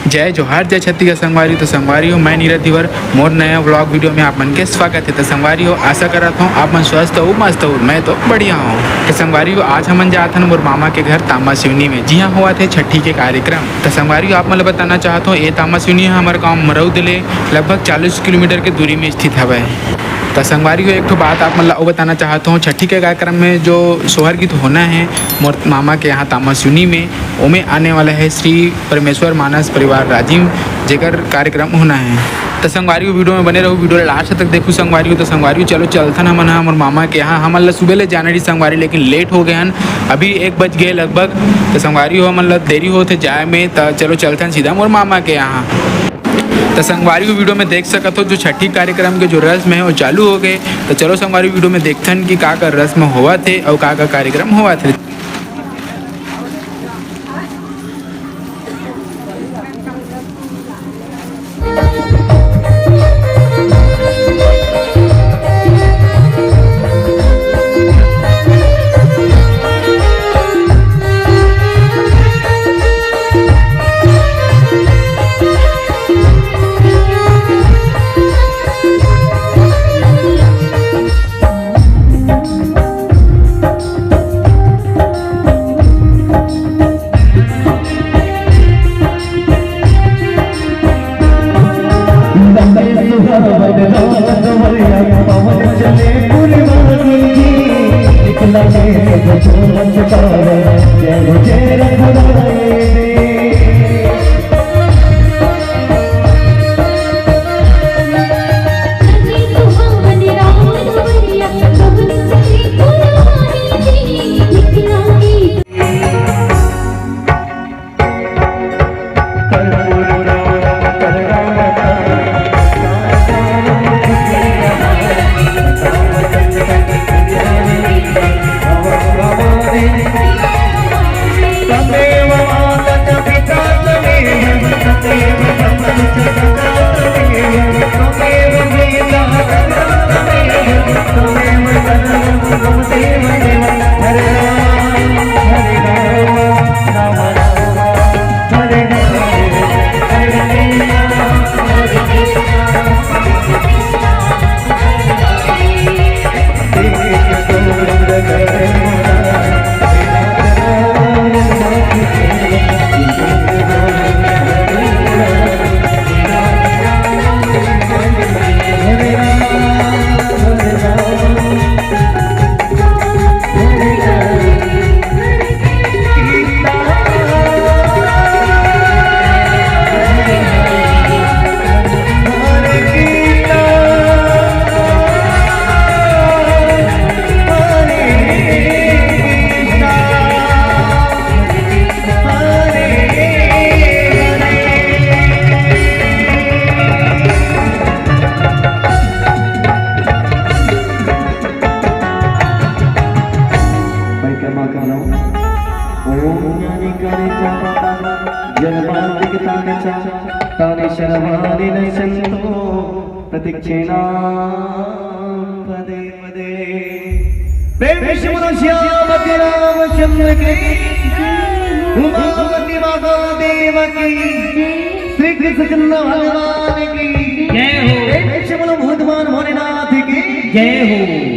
जय जोहार जय छत्तीसगढ़ संगवारी। तो संगवारी हो मैं नीरज धीवर मोर नया व्लॉग वीडियो में आप मन के स्वागत है। तो संगवारी हो आशा करता हूँ आप मन स्वस्थ हो मस्त हो, मैं तो बढ़िया हूँ। तो संगवारी हो आज हम जाते हैं मोर मामा के घर तामा सिवनी में, जी हाँ हुआ थे छठी के कार्यक्रम। तो संगवारी हो आप मतलब बताना चाहता हूँ ये तामा सिवनी हमारे गाँव मरौद ले लगभग 40 किलोमीटर की दूरी में स्थित है। तो संगवारी हो एक तो बात आप मतलब वो बताना चाहता हूँ, छठी के कार्यक्रम में जो सोहर गीत होना है मोर मामा के यहाँ तामा सिवनी में, उमें आने वाला है श्री परमेश्वर मानस परिवार राजीव जेकर कार्यक्रम होना है। तो संगवारी वीडियो में बने रहो, वीडियो लास्ट तक देखो संगवारी हो। तो संगवारी चलो चलथन हमन हमारे मामा के यहाँ, हम सुबह ले जाना रही संगवारी लेकिन लेट हो गए हैं, अभी 1 बज गए लगभग। तो संगवारी हो मतलब देरी होते जाए में, तो चलो चलथन सीधा मोर मामा के यहाँ। तो संगवारी वीडियो में देख सकते हो जो छठी कार्यक्रम के जो रस्म है वो चालू हो गए। तो चलो संगवारी वीडियो में देखथन कि का रस्म हुआ थे और का कार्यक्रम हुआ थे। प्रतीक्षेना पदे पदे प्रेम श्यामति रामचंद्र की, उमापति महादेव की, श्री कृष्ण भगवान की जय हो। प्रेम भगवान भोलेनाथ की जय हो।